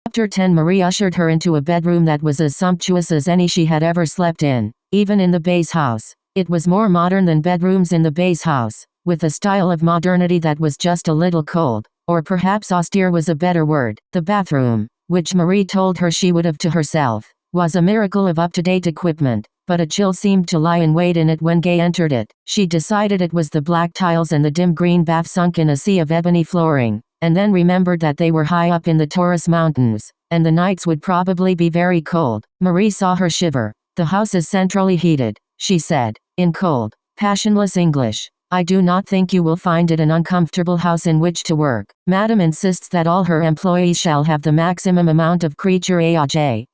Chapter 10. Marie ushered her into a bedroom that was as sumptuous as any she had ever slept in, even in the Bay's house. It was more modern than bedrooms in the Bay's house, with a style of modernity that was just a little cold, or perhaps austere was a better word. The bathroom, which Marie told her she would have to herself, was a miracle of up-to-date equipment, but a chill seemed to lie in wait in it when Gay entered it. She decided it was the black tiles and the dim green bath sunk in a sea of ebony flooring, and then remembered that they were high up in the Taurus Mountains, and the nights would probably be very cold. Marie saw her shiver. "The house is centrally heated," she said, in cold, passionless English. "I do not think you will find it an uncomfortable house in which to work. Madame insists that all her employees shall have the maximum amount of creature AJ.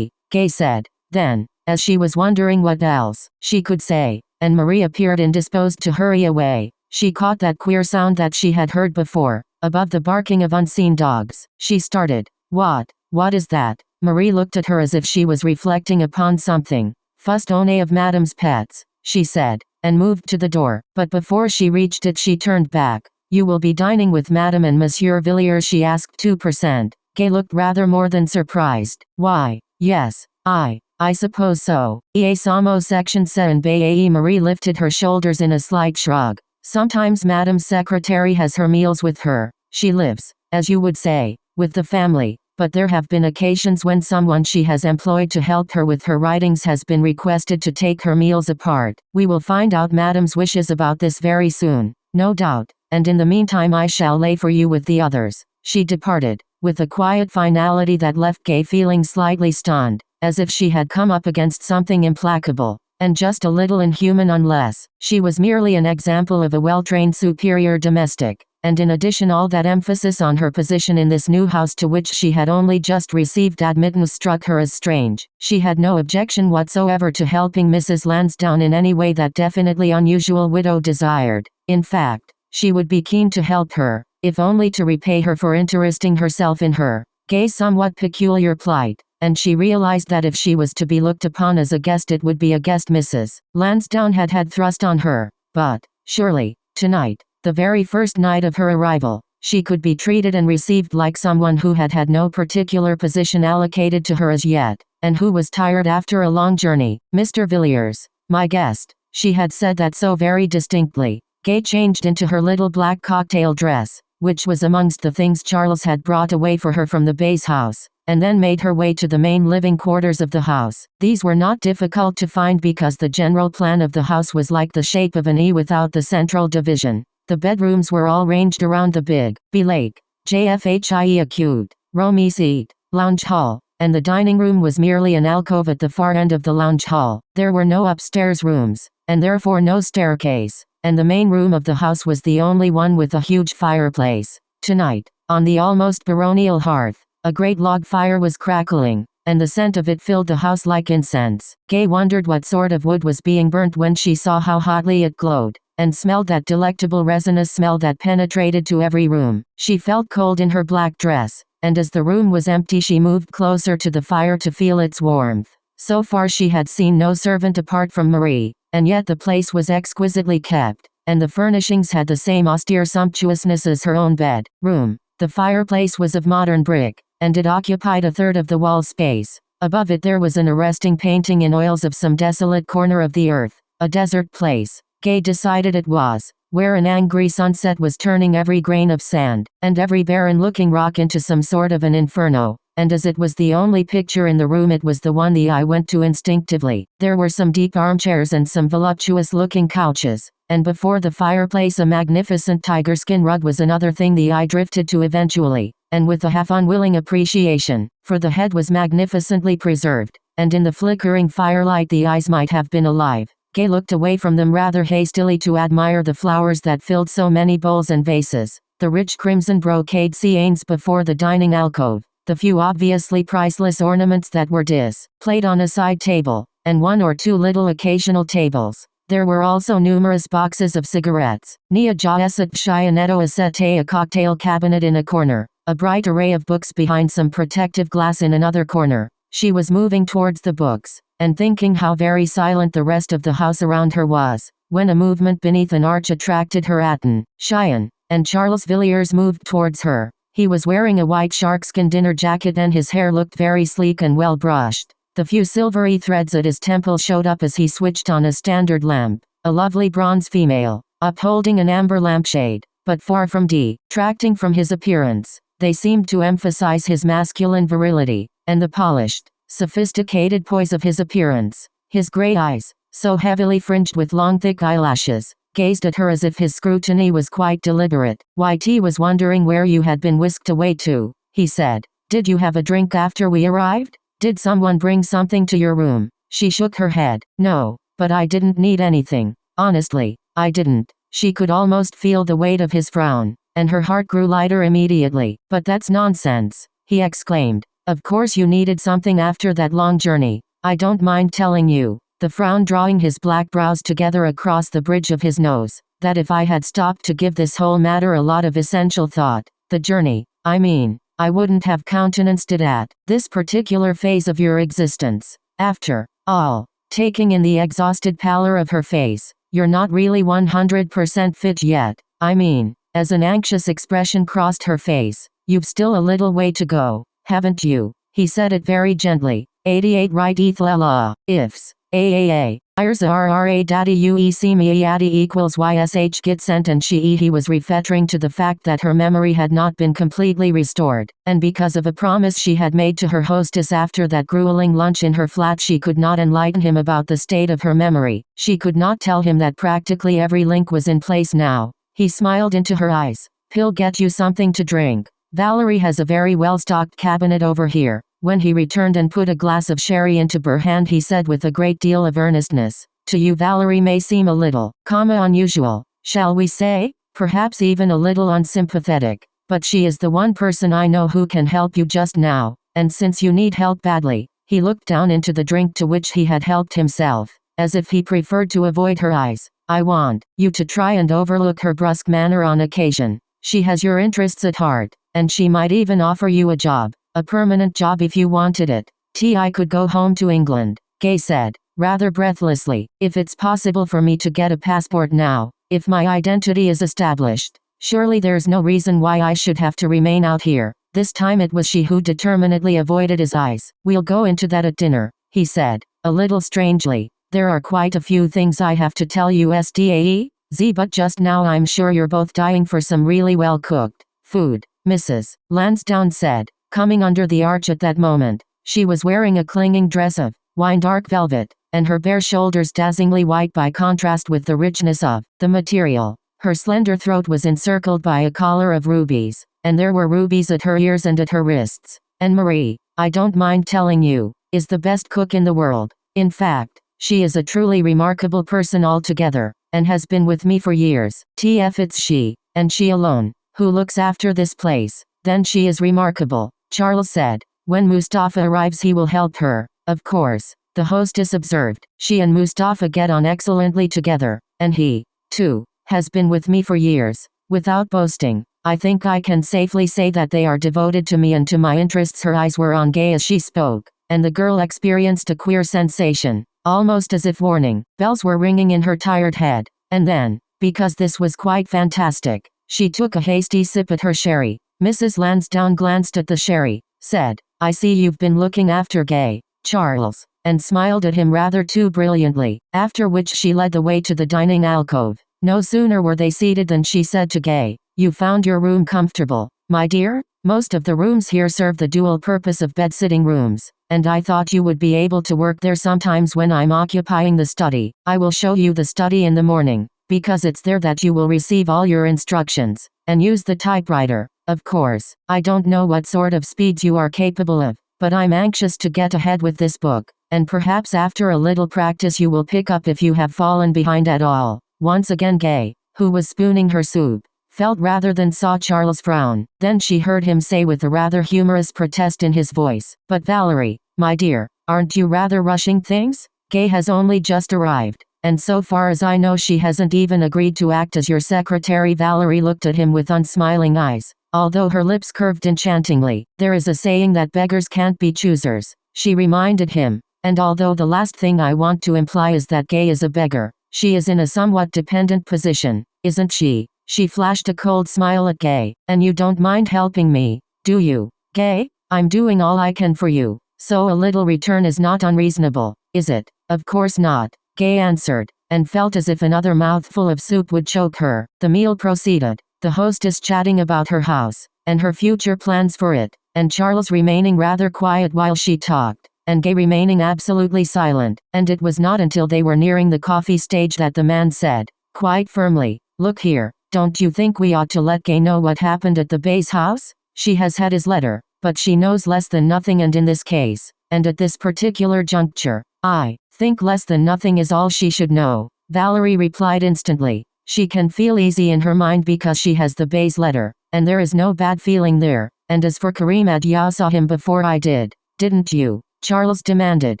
Gay said. Then, as she was wondering what else she could say, and Marie appeared indisposed to hurry away, she caught that queer sound that she had heard before, above the barking of unseen dogs. She started. What is that?" Marie looked at her as if she was reflecting upon something. "Fustone of Madame's pets," she said, and moved to the door, but before she reached it she turned back. "You will be dining with Madame and Monsieur Villiers?" she asked. 2%. Gay looked rather more than surprised. "Why, yes, I suppose so. Samo section 7 Bay. Marie lifted her shoulders in a slight shrug. "Sometimes Madame's secretary has her meals with her. She lives, as you would say, with the family. But there have been occasions when someone she has employed to help her with her writings has been requested to take her meals apart. We will find out Madame's wishes about this very soon, no doubt, and in the meantime I shall lay for you with the others." She departed, with a quiet finality that left Gay feeling slightly stunned, as if she had come up against something implacable, and just a little inhuman unless she was merely an example of a well-trained superior domestic. And in addition all that emphasis on her position in this new house to which she had only just received admittance struck her as strange. She had no objection whatsoever to helping Mrs. Lansdowne in any way that definitely unusual widow desired. In fact, she would be keen to help her, if only to repay her for interesting herself in her Gay's somewhat peculiar plight, and she realized that if she was to be looked upon as a guest it would be a guest Mrs. Lansdowne had thrust on her. But, surely, tonight, the very first night of her arrival, she could be treated and received like someone who had had no particular position allocated to her as yet, and who was tired after a long journey. "Mr. Villiers, my guest." She had said that so very distinctly. Gay changed into her little black cocktail dress, which was amongst the things Charles had brought away for her from the Bay's house, and then made her way to the main living quarters of the house. These were not difficult to find because the general plan of the house was like the shape of an E without the central division. The bedrooms were all ranged around the big, B-Lake, JFHIE acute, Romy seat, lounge hall, and the dining room was merely an alcove at the far end of the lounge hall. There were no upstairs rooms, and therefore no staircase, and the main room of the house was the only one with a huge fireplace. Tonight, on the almost baronial hearth, a great log fire was crackling, and the scent of it filled the house like incense. Gay wondered what sort of wood was being burnt when she saw how hotly it glowed, and smelled that delectable resinous smell that penetrated to every room. She felt cold in her black dress, and as the room was empty she moved closer to the fire to feel its warmth. So far she had seen no servant apart from Marie, and yet the place was exquisitely kept, and the furnishings had the same austere sumptuousness as her own bedroom. The fireplace was of modern brick, and it occupied a third of the wall space. Above it there was an arresting painting in oils of some desolate corner of the earth, a desert place. Gay decided it was, where an angry sunset was turning every grain of sand, and every barren-looking rock into some sort of an inferno, and as it was the only picture in the room it was the one the eye went to instinctively. There were some deep armchairs and some voluptuous-looking couches, and before the fireplace a magnificent tiger-skin rug was another thing the eye drifted to eventually, and with a half-unwilling appreciation, for the head was magnificently preserved, and in the flickering firelight the eyes might have been alive. Gay looked away from them rather hastily to admire the flowers that filled so many bowls and vases, the rich crimson brocade scenes before the dining alcove, the few obviously priceless ornaments that were displayed on a side table, and one or two little occasional tables. There were also numerous boxes of cigarettes, Nia Jaesat Shianetto Asete, a cocktail cabinet in a corner, a bright array of books behind some protective glass in another corner. She was moving towards the books, and thinking how very silent the rest of the house around her was, when a movement beneath an arch attracted her attention, and Charles Villiers moved towards her. He was wearing a white sharkskin dinner jacket and his hair looked very sleek and well brushed. The few silvery threads at his temple showed up as he switched on a standard lamp. A lovely bronze female, upholding an amber lampshade, but far from detracting from his appearance. They seemed to emphasize his masculine virility, and the polished, sophisticated poise of his appearance. His gray eyes, so heavily fringed with long thick eyelashes, gazed at her as if his scrutiny was quite deliberate. "YT was wondering where you had been whisked away to," he said. "Did you have a drink after we arrived? Did someone bring something to your room?" She shook her head. "No, but I didn't need anything. Honestly, I didn't." She could almost feel the weight of his frown, and her heart grew lighter immediately. "But that's nonsense," he exclaimed. "Of course you needed something after that long journey. I don't mind telling you," the frown drawing his black brows together across the bridge of his nose, "that if I had stopped to give this whole matter a lot of essential thought, the journey, I mean, I wouldn't have countenanced it at this particular phase of your existence. After all," taking in the exhausted pallor of her face, "you're not really 100% fit yet. I mean," as an anxious expression crossed her face, "you've still a little way to go, haven't you?" He said it very gently. 88 right ethla ifs. AAA. Ires RRA daddy UEC me addy equals YSH get sent and he was referring to the fact that her memory had not been completely restored, and because of a promise she had made to her hostess after that grueling lunch in her flat she could not enlighten him about the state of her memory. She could not tell him that practically every link was in place now. He smiled into her eyes. "He'll get you something to drink. Valerie has a very well-stocked cabinet over here." When he returned and put a glass of sherry into her hand he said with a great deal of earnestness, "To you Valerie may seem a little, unusual, shall we say? Perhaps even a little unsympathetic. But she is the one person I know who can help you just now, and since you need help badly," he looked down into the drink to which he had helped himself, as if he preferred to avoid her eyes, "I want you to try and overlook her brusque manner on occasion. She has your interests at heart, and she might even offer you a job. A permanent job if you wanted it. I could go home to England," Gay said, rather breathlessly, "if it's possible for me to get a passport now, if my identity is established. Surely there's no reason why I should have to remain out here." This time it was she who determinedly avoided his eyes. "We'll go into that at dinner," he said, a little strangely. "There are quite a few things I have to tell you SDAE, but just now I'm sure you're both dying for some really well-cooked food," Mrs. Lansdowne said, coming under the arch at that moment. She was wearing a clinging dress of wine dark velvet, and her bare shoulders dazzlingly white by contrast with the richness of the material. Her slender throat was encircled by a collar of rubies, and there were rubies at her ears and at her wrists. "And Marie, I don't mind telling you, is the best cook in the world. In fact, she is a truly remarkable person altogether, and has been with me for years. It's she, and she alone, who looks after this place." "Then she is remarkable," Charles said. "When Mustafa arrives he will help her, of course," the hostess observed. "She and Mustafa get on excellently together, and he, too, has been with me for years. Without boasting, I think I can safely say that they are devoted to me and to my interests." Her eyes were on Gay as she spoke, and the girl experienced a queer sensation, almost as if warning bells were ringing in her tired head. And then, because this was quite fantastic, she took a hasty sip at her sherry. Mrs. Lansdowne glanced at the sherry, said, "I see you've been looking after Gay, Charles," and smiled at him rather too brilliantly, after which she led the way to the dining alcove. No sooner were they seated than she said to Gay, "You found your room comfortable, my dear? Most of the rooms here serve the dual purpose of bed-sitting rooms, and I thought you would be able to work there sometimes when I'm occupying the study. I will show you the study in the morning, because it's there that you will receive all your instructions, and use the typewriter. Of course, I don't know what sort of speeds you are capable of, but I'm anxious to get ahead with this book, and perhaps after a little practice you will pick up if you have fallen behind at all." Once again Gay, who was spooning her soup, felt rather than saw Charles frown. Then she heard him say with a rather humorous protest in his voice, "But Valerie, my dear, aren't you rather rushing things? Gay has only just arrived, and so far as I know she hasn't even agreed to act as your secretary." Valerie looked at him with unsmiling eyes, although her lips curved enchantingly. "There is a saying that beggars can't be choosers," she reminded him, "and although the last thing I want to imply is that Gay is a beggar, she is in a somewhat dependent position, isn't she? She flashed a cold smile at Gay. And you don't mind helping me, do you, Gay? I'm doing all I can for you, so a little return is not unreasonable, is it? Of course not, Gay answered, and felt as if another mouthful of soup would choke her. The meal proceeded, the hostess chatting about her house, and her future plans for it, and Charles remaining rather quiet while she talked, and Gay remaining absolutely silent, and it was not until they were nearing the coffee stage that the man said, quite firmly, "Look here, don't you think we ought to let Gay know what happened at the base house? She has had his letter, but she knows less than nothing, and in this case, and at this particular juncture, I think less than nothing is all she should know." Valerie replied instantly. She can feel easy in her mind because she has the base letter, and there is no bad feeling there. And as for Karim, you saw him before I did, didn't you? Charles demanded,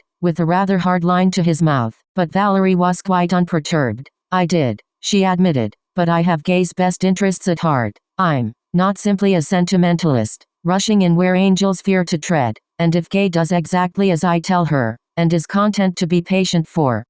with a rather hard line to his mouth. But Valerie was quite unperturbed. I did, she admitted, but I have Gay's best interests at heart. I'm not simply a sentimentalist, rushing in where angels fear to tread, and if Gay does exactly as I tell her, and is content to be patient for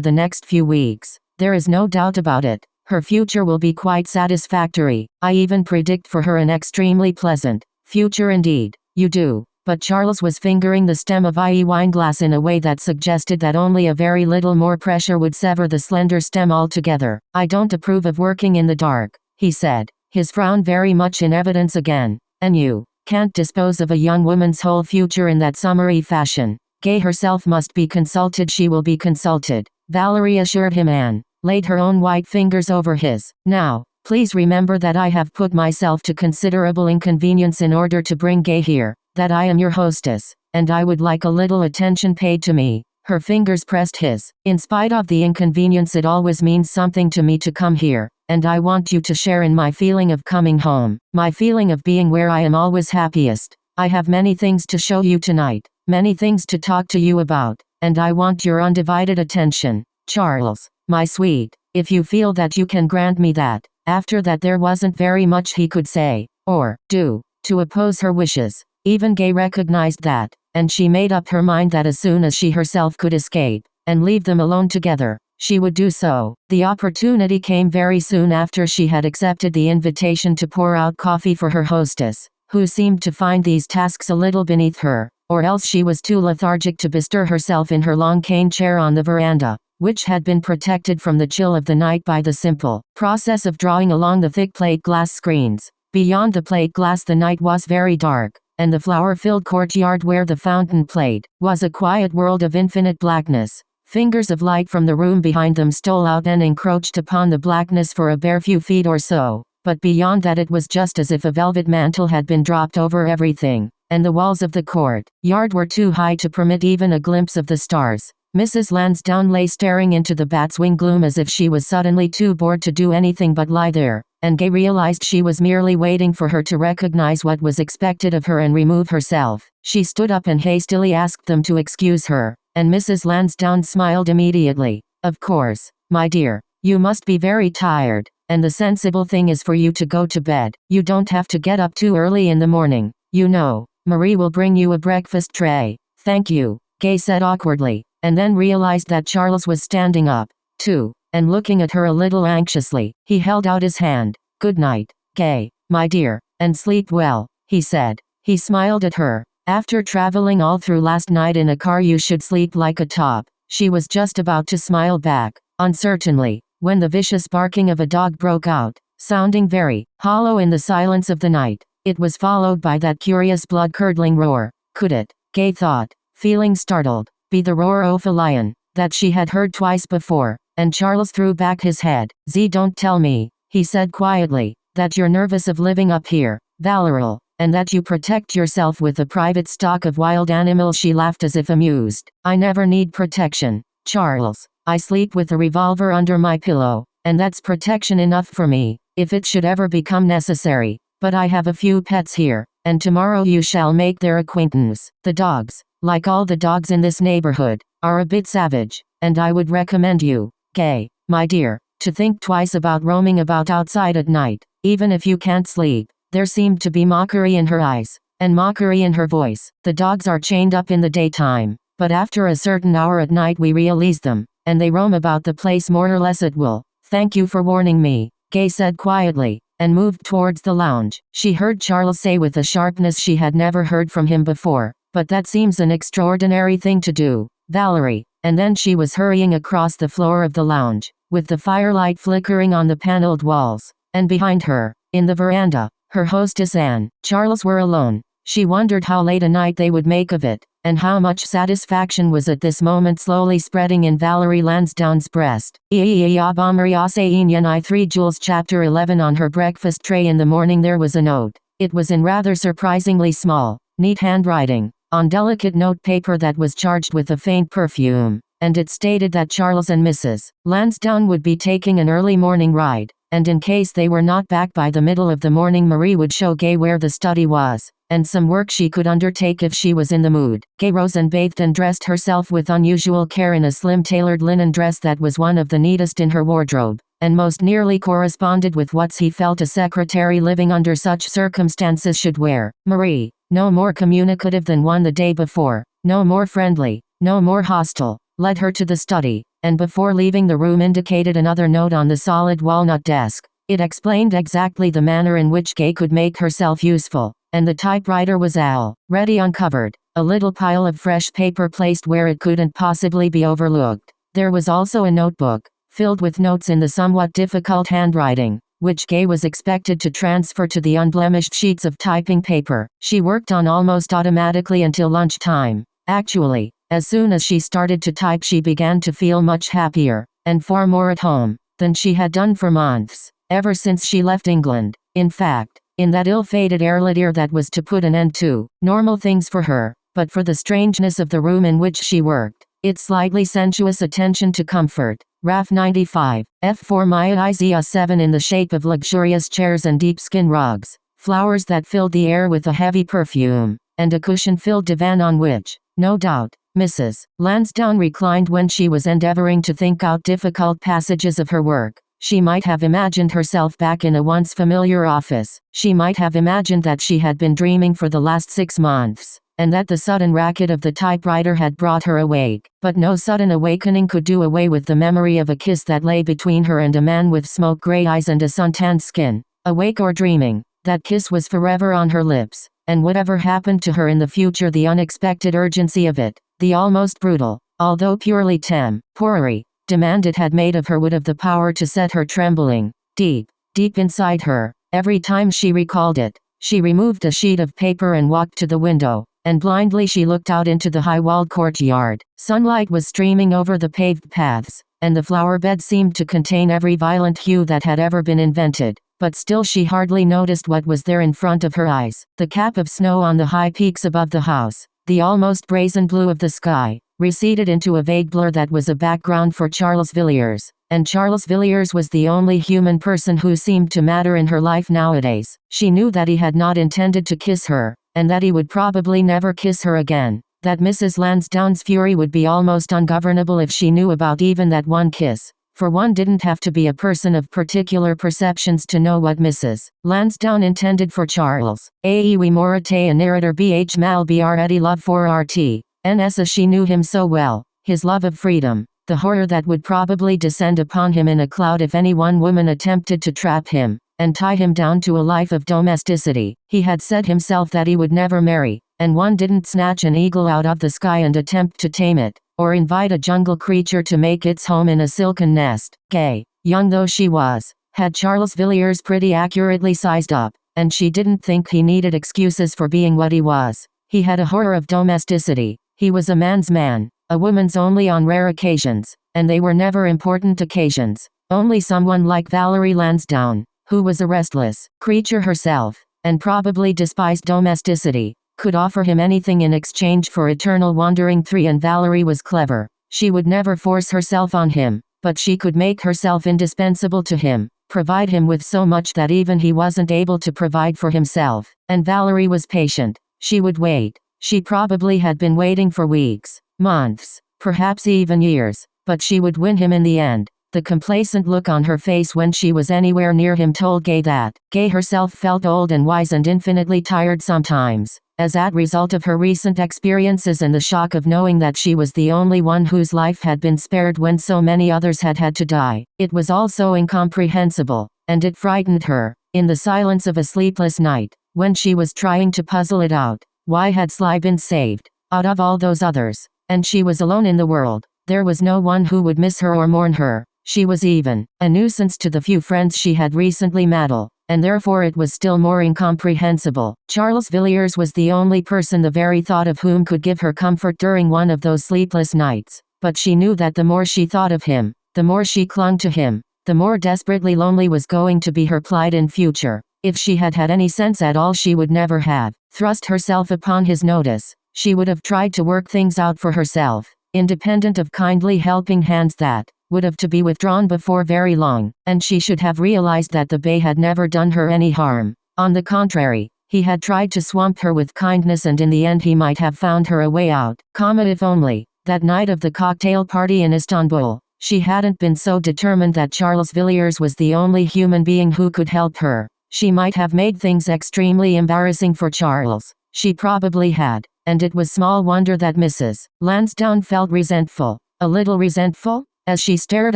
the next few weeks, there is no doubt about it, her future will be quite satisfactory. I even predict for her an extremely pleasant future indeed. You do. But Charles was fingering the stem of IE wineglass in a way that suggested that only a very little more pressure would sever the slender stem altogether. I don't approve of working in the dark, he said, his frown very much in evidence again. And you can't dispose of a young woman's whole future in that summary fashion. Gay herself must be consulted. She will be consulted, Valerie assured him, and laid her own white fingers over his. Now, please remember that I have put myself to considerable inconvenience in order to bring Gay here, that I am your hostess, and I would like a little attention paid to me. Her fingers pressed his. In spite of the inconvenience, it always means something to me to come here, and I want you to share in my feeling of coming home, my feeling of being where I am always happiest. I have many things to show you tonight, many things to talk to you about, and I want your undivided attention. Charles, my sweet, if you feel that you can grant me that. After that there wasn't very much he could say, or do, to oppose her wishes. Even Gay recognized that, and she made up her mind that as soon as she herself could escape, and leave them alone together, she would do so. The opportunity came very soon after she had accepted the invitation to pour out coffee for her hostess, who seemed to find these tasks a little beneath her, or else she was too lethargic to bestir herself in her long cane chair on the veranda, which had been protected from the chill of the night by the simple process of drawing along the thick plate glass screens. Beyond the plate glass the night was very dark, and the flower-filled courtyard where the fountain played was a quiet world of infinite blackness. Fingers of light from the room behind them stole out and encroached upon the blackness for a bare few feet or so, but beyond that it was just as if a velvet mantle had been dropped over everything, and the walls of the court-yard were too high to permit even a glimpse of the stars. Mrs. Lansdowne lay staring into the bat's wing gloom as if she was suddenly too bored to do anything but lie there, and Gay realized she was merely waiting for her to recognize what was expected of her and remove herself. She stood up and hastily asked them to excuse her, and Mrs. Lansdowne smiled immediately. Of course, my dear, you must be very tired, and the sensible thing is for you to go to bed. You don't have to get up too early in the morning, you know. Marie will bring you a breakfast tray. Thank you, Gay said awkwardly, and then realized that Charles was standing up, too, and looking at her a little anxiously. He held out his hand. Good night, Gay, my dear, and sleep well, he said. He smiled at her. After traveling all through last night in a car, you should sleep like a top. She was just about to smile back, uncertainly, when the vicious barking of a dog broke out, sounding very hollow in the silence of the night. It was followed by that curious blood-curdling roar. Could it, Gay thought, feeling startled, be the roar of a lion that she had heard twice before? And Charles threw back his head. Don't tell me, he said quietly, that you're nervous of living up here, Valerie, and that you protect yourself with a private stock of wild animals. She laughed as if amused. I never need protection, Charles. I sleep with a revolver under my pillow, and that's protection enough for me, if it should ever become necessary. But I have a few pets here, and tomorrow you shall make their acquaintance. The dogs, like all the dogs in this neighborhood, are a bit savage, and I would recommend you, Gay, my dear, to think twice about roaming about outside at night, even if you can't sleep. There seemed to be mockery in her eyes, and mockery in her voice. The dogs are chained up in the daytime, but after a certain hour at night we release them, and they roam about the place more or less at will. Thank you for warning me, Gay said quietly, and moved towards the lounge. She heard Charles say with a sharpness she had never heard from him before, "But that seems an extraordinary thing to do, Valerie," and then she was hurrying across the floor of the lounge, with the firelight flickering on the paneled walls, and behind her, in the veranda, her hostess and Charles were alone. She wondered how late a night they would make of it, and how much satisfaction was at this moment slowly spreading in Valerie Lansdowne's breast. 3 Jules Chapter 11. On her breakfast tray in the morning there was a note. It was in rather surprisingly small, neat handwriting, on delicate note paper that was charged with a faint perfume, and it stated that Charles and Mrs. Lansdowne would be taking an early morning ride, and in case they were not back by the middle of the morning Marie would show Gay where the study was, and some work she could undertake if she was in the mood. Gay rose and bathed and dressed herself with unusual care in a slim tailored linen dress that was one of the neatest in her wardrobe, and most nearly corresponded with what he felt a secretary living under such circumstances should wear. Marie, no more communicative than one the day before, no more friendly, no more hostile, led her to the study, and before leaving the room indicated another note on the solid walnut desk. It explained exactly the manner in which Gay could make herself useful, and the typewriter was already uncovered, a little pile of fresh paper placed where it couldn't possibly be overlooked. There was also a notebook, filled with notes in the somewhat difficult handwriting, which Gay was expected to transfer to the unblemished sheets of typing paper. She worked on almost automatically until lunchtime. Actually, as soon as she started to type she began to feel much happier, and far more at home, than she had done for months, ever since she left England. In fact, in that ill-fated Erladir that was to put an end to normal things for her, but for the strangeness of the room in which she worked, its slightly sensuous attention to comfort. RAF 95, F4 Maya 7 in the shape of luxurious chairs and deep-skin rugs, flowers that filled the air with a heavy perfume, and a cushion-filled divan on which, no doubt, Mrs. Lansdowne reclined when she was endeavoring to think out difficult passages of her work. She might have imagined herself back in a once familiar office. She might have imagined that she had been dreaming for the last 6 months, and that the sudden racket of the typewriter had brought her awake. But no sudden awakening could do away with the memory of a kiss that lay between her and a man with smoke-gray eyes and a suntanned skin. Awake or dreaming, that kiss was forever on her lips, and whatever happened to her in the future, the unexpected urgency of it, the almost brutal, although purely temporary, demand it had made of her would have the power to set her trembling, deep, deep inside her. Every time she recalled it, she removed a sheet of paper and walked to the window, and blindly she looked out into the high-walled courtyard. Sunlight was streaming over the paved paths, and the flower beds seemed to contain every violent hue that had ever been invented, but still she hardly noticed what was there in front of her eyes. The cap of snow on the high peaks above the house, the almost brazen blue of the sky, receded into a vague blur that was a background for Charles Villiers, and Charles Villiers was the only human person who seemed to matter in her life nowadays. She knew that he had not intended to kiss her, and that he would probably never kiss her again, that Mrs. Lansdowne's fury would be almost ungovernable if she knew about even that one kiss, for one didn't have to be a person of particular perceptions to know what Mrs. Lansdowne intended for Charles. We morate a narrator bh mal br eddy love for rt. Ns as she knew him so well, his love of freedom, the horror that would probably descend upon him in a cloud if any one woman attempted to trap him, and tie him down to a life of domesticity. He had said himself that he would never marry, and one didn't snatch an eagle out of the sky and attempt to tame it, or invite a jungle creature to make its home in a silken nest. Gay, young though she was, had Charles Villiers pretty accurately sized up, and she didn't think he needed excuses for being what he was. He had a horror of domesticity. He was a man's man, a woman's only on rare occasions, and they were never important occasions. Only someone like Valerie Lansdowne, who was a restless creature herself, and probably despised domesticity, could offer him anything in exchange for eternal wandering. And Valerie was clever. She would never force herself on him, but she could make herself indispensable to him, provide him with so much that even he wasn't able to provide for himself. And Valerie was patient. She would wait. She probably had been waiting for weeks, months, perhaps even years, but she would win him in the end. The complacent look on her face when she was anywhere near him told Gay that. Gay herself felt old and wise and infinitely tired sometimes, as a result of her recent experiences and the shock of knowing that she was the only one whose life had been spared when so many others had had to die. It was all so incomprehensible, and it frightened her. In the silence of a sleepless night, when she was trying to puzzle it out, why had Sly been saved, out of all those others? And she was alone in the world. There was no one who would miss her or mourn her. She was even a nuisance to the few friends she had recently met, and therefore it was still more incomprehensible. Charles Villiers was the only person the very thought of whom could give her comfort during one of those sleepless nights. But she knew that the more she thought of him, the more she clung to him, the more desperately lonely was going to be her plight in future. If she had had any sense at all, she would never have thrust herself upon his notice. She would have tried to work things out for herself, independent of kindly helping hands that would have to be withdrawn before very long, and she should have realized that the Bey had never done her any harm. On the contrary, he had tried to swamp her with kindness, and in the end he might have found her a way out. If only, that night of the cocktail party in Istanbul, she hadn't been so determined that Charles Villiers was the only human being who could help her. She might have made things extremely embarrassing for Charles. She probably had, and it was small wonder that Mrs. Lansdowne felt resentful. A little resentful? As she stared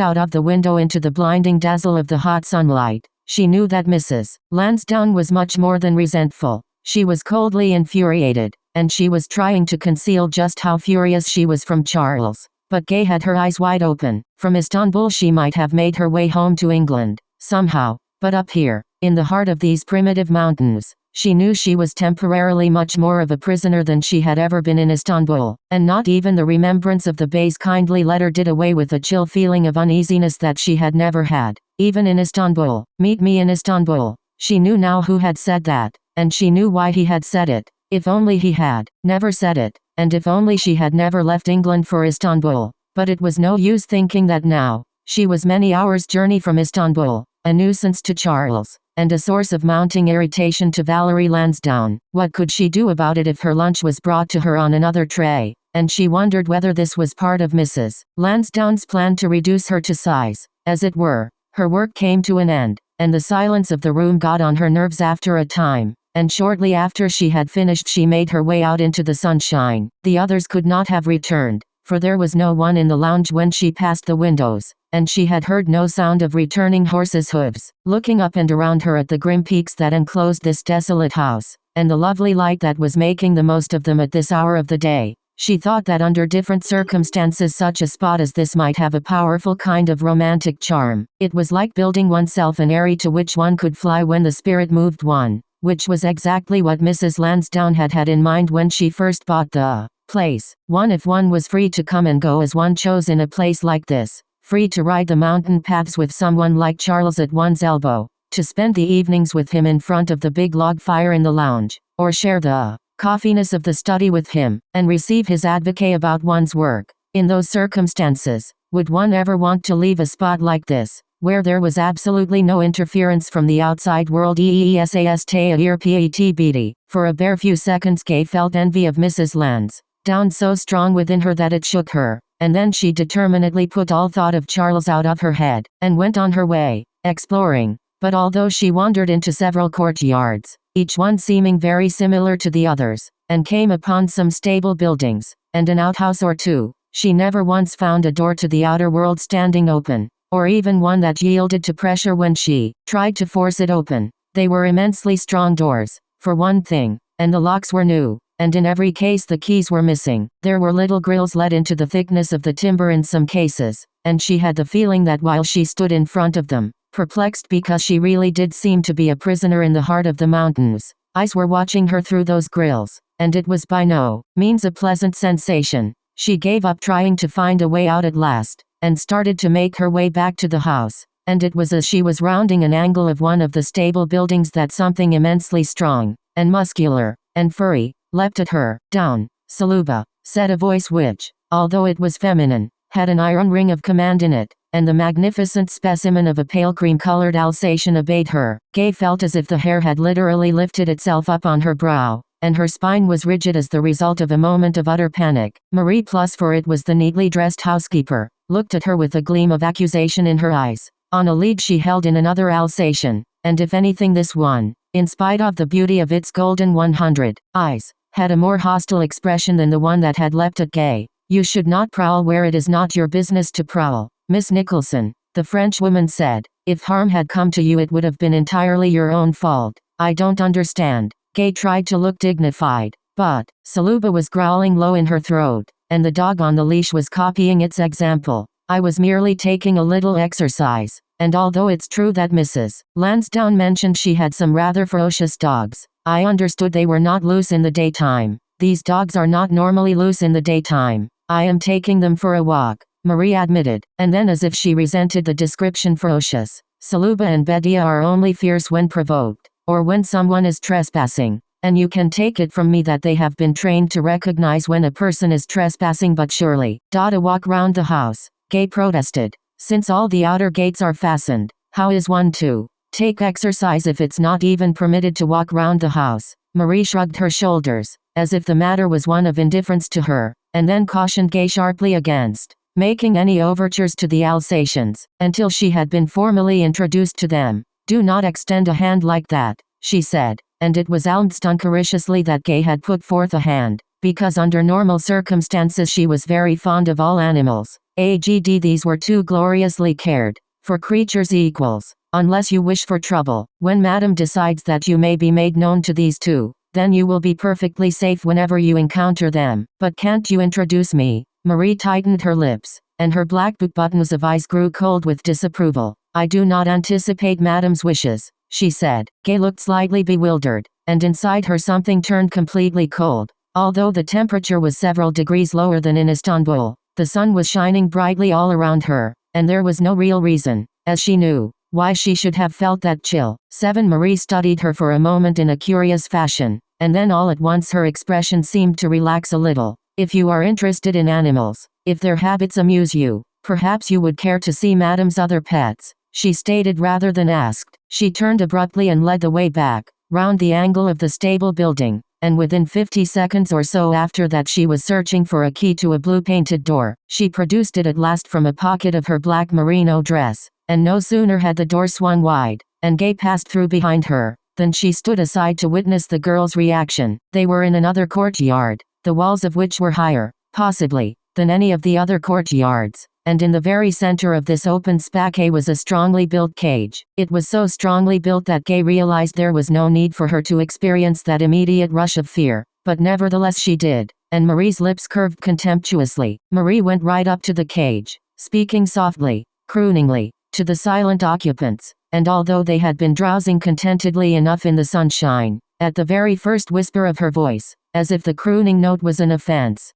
out of the window into the blinding dazzle of the hot sunlight, she knew that Mrs. Lansdowne was much more than resentful. She was coldly infuriated, and she was trying to conceal just how furious she was from Charles. But Gay had her eyes wide open. From Istanbul she might have made her way home to England, somehow. But up here, in the heart of these primitive mountains, she knew she was temporarily much more of a prisoner than she had ever been in Istanbul, and not even the remembrance of the Bey's kindly letter did away with the chill feeling of uneasiness that she had never had. Even in Istanbul, meet me in Istanbul. She knew now who had said that, and she knew why he had said it. If only he had never said it, and if only she had never left England for Istanbul. But it was no use thinking that now. She was many hours' journey from Istanbul, a nuisance to Charles, and a source of mounting irritation to Valerie Lansdowne. What could she do about it if her lunch was brought to her on another tray? And she wondered whether this was part of Mrs. Lansdowne's plan to reduce her to size. As it were, her work came to an end, and the silence of the room got on her nerves after a time. And shortly after she had finished she made her way out into the sunshine. The others could not have returned, for there was no one in the lounge when she passed the windows, and she had heard no sound of returning horses' hooves. Looking up and around her at the grim peaks that enclosed this desolate house, and the lovely light that was making the most of them at this hour of the day, she thought that under different circumstances such a spot as this might have a powerful kind of romantic charm. It was like building oneself an eyrie to which one could fly when the spirit moved one, which was exactly what Mrs. Lansdowne had had in mind when she first bought the place. If one was free to come and go as one chose in a place like this, free to ride the mountain paths with someone like Charles at one's elbow, to spend the evenings with him in front of the big log fire in the lounge, or share the coffeeness of the study with him, and receive his advocate about one's work. In those circumstances, would one ever want to leave a spot like this, where there was absolutely no interference from the outside world? For a bare few seconds Gay felt envy of Mrs. Lansdowne so strong within her that it shook her, and then she determinedly put all thought of Charles out of her head, and went on her way, exploring. But although she wandered into several courtyards, each one seeming very similar to the others, and came upon some stable buildings, and an outhouse or two, she never once found a door to the outer world standing open, or even one that yielded to pressure when she tried to force it open. They were immensely strong doors, for one thing, and the locks were new, and in every case the keys were missing. There were little grills let into the thickness of the timber in some cases, and she had the feeling that while she stood in front of them, perplexed because she really did seem to be a prisoner in the heart of the mountains, eyes were watching her through those grills, and it was by no means a pleasant sensation. She gave up trying to find a way out at last, and started to make her way back to the house, and it was as she was rounding an angle of one of the stable buildings that something immensely strong, and muscular, and furry, leapt at her. "Down, Saluba," said a voice which, although it was feminine, had an iron ring of command in it, and the magnificent specimen of a pale cream-colored Alsatian obeyed her. Gay felt as if the hair had literally lifted itself up on her brow, and her spine was rigid as the result of a moment of utter panic. Marie, for it was the neatly dressed housekeeper, looked at her with a gleam of accusation in her eyes. On a lead she held in another Alsatian, and if anything this one, in spite of the beauty of its golden 100 eyes, had a more hostile expression than the one that had leapt at Gay. You should not prowl where it is not your business to prowl, Miss Nicholson, the Frenchwoman said. If harm had come to you it would have been entirely your own fault. I don't understand. Gay tried to look dignified, but Saluba was growling low in her throat, and the dog on the leash was copying its example. I was merely taking a little exercise, and although it's true that Mrs. Lansdowne mentioned she had some rather ferocious dogs, I understood they were not loose in the daytime. These dogs are not normally loose in the daytime. I am taking them for a walk, Marie admitted, and then as if she resented the description ferocious. Saluba and Bedia are only fierce when provoked, or when someone is trespassing, and you can take it from me that they have been trained to recognize when a person is trespassing. But surely, a walk round the house, Gay protested. Since all the outer gates are fastened, how is one to take exercise if it's not even permitted to walk round the house? Marie shrugged her shoulders, as if the matter was one of indifference to her, and then cautioned Gay sharply against making any overtures to the Alsatians, until she had been formally introduced to them. Do not extend a hand like that, she said, and it was almost unconsciously that Gay had put forth a hand, because under normal circumstances she was very fond of all animals. These were too gloriously cared for creatures equals, unless you wish for trouble. When Madame decides that you may be made known to these two, then you will be perfectly safe whenever you encounter them. But can't you introduce me? Marie tightened her lips, and her black boot buttons of eyes grew cold with disapproval. I do not anticipate Madame's wishes, she said. Gay looked slightly bewildered, and inside her something turned completely cold. Although the temperature was several degrees lower than in Istanbul, the sun was shining brightly all around her, and there was no real reason, as she knew, why she should have felt that chill. Marie studied her for a moment in a curious fashion, and then all at once her expression seemed to relax a little. If you are interested in animals, if their habits amuse you, perhaps you would care to see Madame's other pets, she stated rather than asked. She turned abruptly and led the way back, round the angle of the stable building, and within 50 seconds or so after that she was searching for a key to a blue-painted door. She produced it at last from a pocket of her black merino dress, and no sooner had the door swung wide, and Gay passed through behind her, than she stood aside to witness the girl's reaction. They were in another courtyard, the walls of which were higher, possibly, than any of the other courtyards, and in the very center of this open space was a strongly built cage. It was so strongly built that Gay realized there was no need for her to experience that immediate rush of fear, but nevertheless she did, and Marie's lips curved contemptuously. Marie went right up to the cage, speaking softly, crooningly, to the silent occupants, and although they had been drowsing contentedly enough in the sunshine, at the very first whisper of her voice, as if the crooning note was an offense,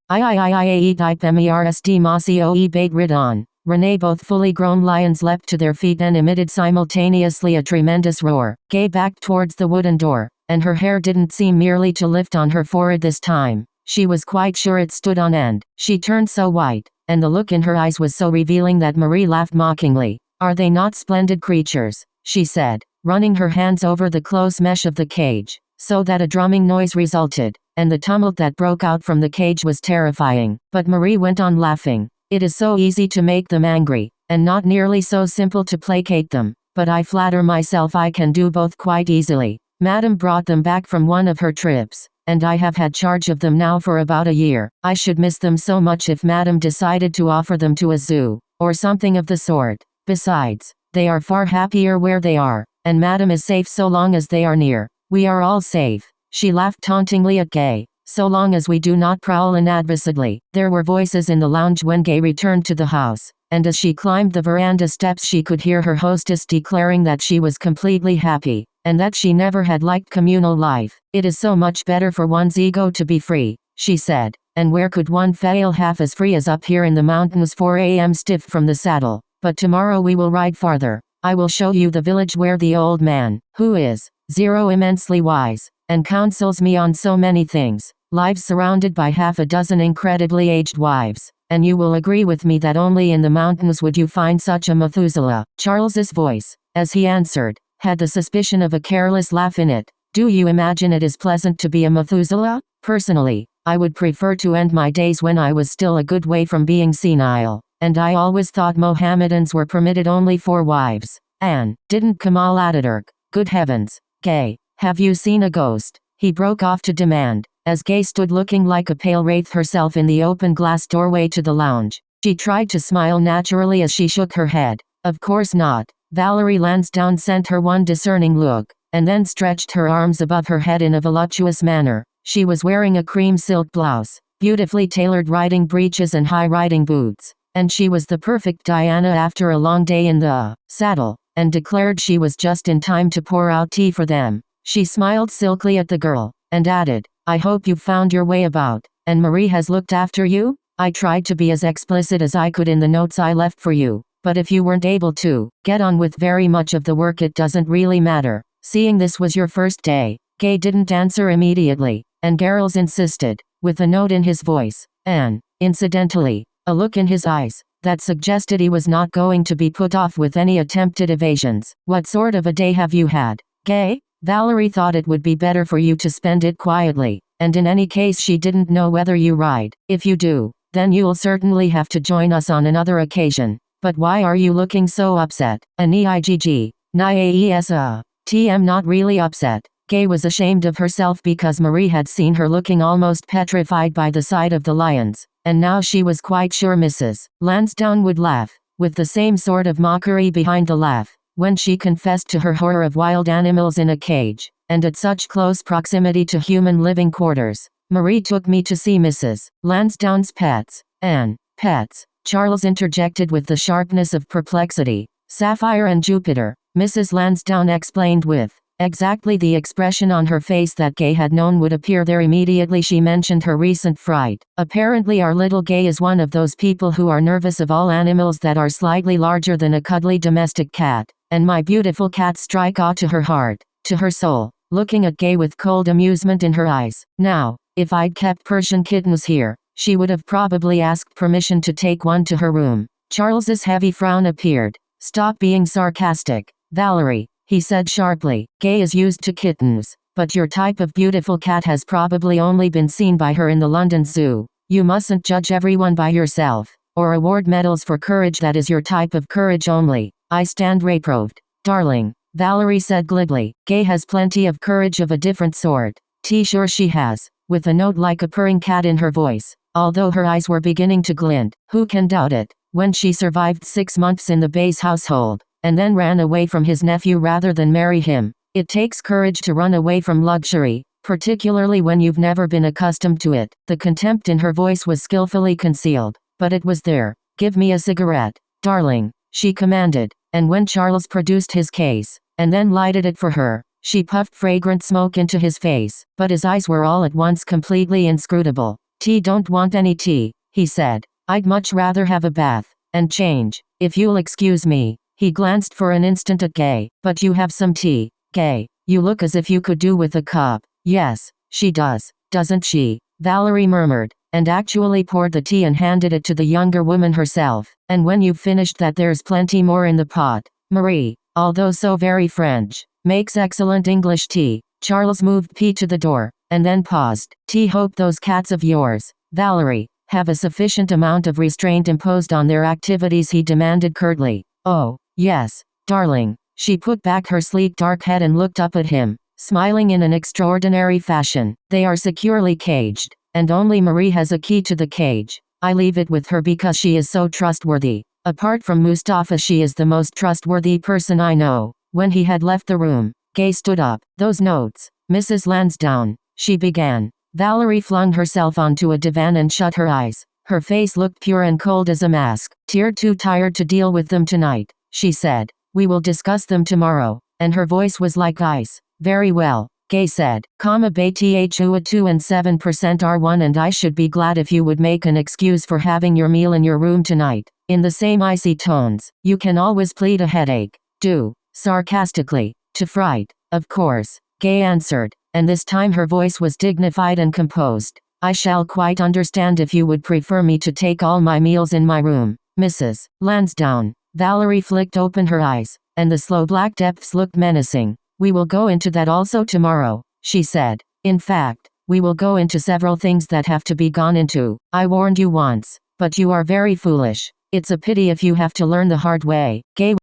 bait ridon. Renee, both fully grown lions leapt to their feet and emitted simultaneously a tremendous roar. Gay backed towards the wooden door, and her hair didn't seem merely to lift on her forehead this time. She was quite sure it stood on end. She turned so white, and the look in her eyes was so revealing that Marie laughed mockingly. Are they not splendid creatures? She said, running her hands over the close mesh of the cage, so that a drumming noise resulted, and the tumult that broke out from the cage was terrifying. But Marie went on laughing. It is so easy to make them angry, and not nearly so simple to placate them, but I flatter myself I can do both quite easily. Madame brought them back from one of her trips, and I have had charge of them now for about a year. I should miss them so much if Madame decided to offer them to a zoo, or something of the sort. Besides, they are far happier where they are, and Madame is safe so long as they are near. We are all safe. She laughed tauntingly at Gay. So long as we do not prowl inadvertently. There were voices in the lounge when Gay returned to the house, and as she climbed the veranda steps she could hear her hostess declaring that she was completely happy, and that she never had liked communal life. It is so much better for one's ego to be free, she said, and where could one fail half as free as up here in the mountains 4 a.m. stiff from the saddle? But tomorrow we will ride farther. I will show you the village where the old man, who is immensely wise, and counsels me on so many things, lives surrounded by half a dozen incredibly aged wives, and you will agree with me that only in the mountains would you find such a Methuselah. Charles's voice, as he answered, had the suspicion of a careless laugh in it. Do you imagine it is pleasant to be a Methuselah? Personally, I would prefer to end my days when I was still a good way from being senile, and I always thought Mohammedans were permitted only 4 wives. Anne, didn't Kamal Ataturk? Good heavens, Gay, have you seen a ghost? he broke off to demand, as Gay stood looking like a pale wraith herself in the open glass doorway to the lounge. She tried to smile naturally as she shook her head. Of course not. Valerie Lansdowne sent her one discerning look, and then stretched her arms above her head in a voluptuous manner. She was wearing a cream silk blouse, beautifully tailored riding breeches and high riding boots, and she was the perfect Diana after a long day in the saddle, and declared she was just in time to pour out tea for them. She smiled silkily at the girl, and added, "I hope you've found your way about, and Marie has looked after you? I tried to be as explicit as I could in the notes I left for you, but if you weren't able to get on with very much of the work, it doesn't really matter." Seeing this was your first day, Gay didn't answer immediately, and Garrels insisted, with a note in his voice, and, incidentally, a look in his eyes, that suggested he was not going to be put off with any attempted evasions. "What sort of a day have you had, Gay?" Valerie thought it would be better for you to spend it quietly, and in any case she didn't know whether you ride. If you do, then you'll certainly have to join us on another occasion. But why are you looking so upset? N-I-G-G, N-I-A-E-S-A. TM not really upset. Gay was ashamed of herself because Marie had seen her looking almost petrified by the sight of the lions, and now she was quite sure Mrs. Lansdowne would laugh, with the same sort of mockery behind the laugh, when she confessed to her horror of wild animals in a cage, and at such close proximity to human living quarters. "Marie took me to see Mrs. Lansdowne's pets." "And pets?" Charles interjected with the sharpness of perplexity. "Sapphire and Jupiter," Mrs. Lansdowne explained with exactly the expression on her face that Gay had known would appear there immediately she mentioned her recent fright. "Apparently our little Gay is one of those people who are nervous of all animals that are slightly larger than a cuddly domestic cat, and my beautiful cats strike awe to her heart, to her soul," looking at Gay with cold amusement in her eyes. "Now, if I'd kept Persian kittens here, she would have probably asked permission to take one to her room." Charles's heavy frown appeared. "Stop being sarcastic, Valerie," he said sharply. "Gay is used to kittens, but your type of beautiful cat has probably only been seen by her in the London Zoo. You mustn't judge everyone by yourself, or award medals for courage that is your type of courage only. I stand reproved." "Darling," Valerie said glibly, "Gay has plenty of courage of a different sort." "Sure she has," with a note like a purring cat in her voice, although her eyes were beginning to glint. "Who can doubt it? When she survived 6 months in the Bay's household, and then ran away from his nephew rather than marry him. It takes courage to run away from luxury, particularly when you've never been accustomed to it." The contempt in her voice was skillfully concealed, but it was there. "Give me a cigarette, darling," she commanded, and when Charles produced his case, and then lighted it for her, she puffed fragrant smoke into his face, but his eyes were all at once completely inscrutable. "Tea? Don't want any tea," he said. "I'd much rather have a bath, and change, if you'll excuse me." He glanced for an instant at Gay. "But you have some tea, Gay. You look as if you could do with a cup." "Yes, she does, doesn't she?" Valerie murmured, and actually poured the tea and handed it to the younger woman herself. "And when you've finished that, there's plenty more in the pot. Marie, although so very French, makes excellent English tea." Charles moved P to the door, and then paused. "Tea? Hope those cats of yours, Valerie, have a sufficient amount of restraint imposed on their activities," he demanded curtly. "Oh, yes, darling." She put back her sleek dark head and looked up at him, smiling in an extraordinary fashion. "They are securely caged, and only Marie has a key to the cage. I leave it with her because she is so trustworthy. Apart from Mustafa, she is the most trustworthy person I know." When he had left the room, Gay stood up. "Those notes, Mrs. Lansdowne," she began. Valerie flung herself onto a divan and shut her eyes. Her face looked pure and cold as a mask. "You're too tired to deal with them tonight," she said. "We will discuss them tomorrow," and her voice was like ice. "Very well," Gay said. "BETH 2 and 7% R1, and I should be glad if you would make an excuse for having your meal in your room tonight." In the same icy tones, "You can always plead a headache." "Do," sarcastically. "To fright, of course," Gay answered, and this time her voice was dignified and composed. "I shall quite understand if you would prefer me to take all my meals in my room, Mrs. Lansdowne." Valerie flicked open her eyes, and the slow black depths looked menacing. "We will go into that also tomorrow," she said. "In fact, we will go into several things that have to be gone into. I warned you once, but you are very foolish. It's a pity if you have to learn the hard way." Gay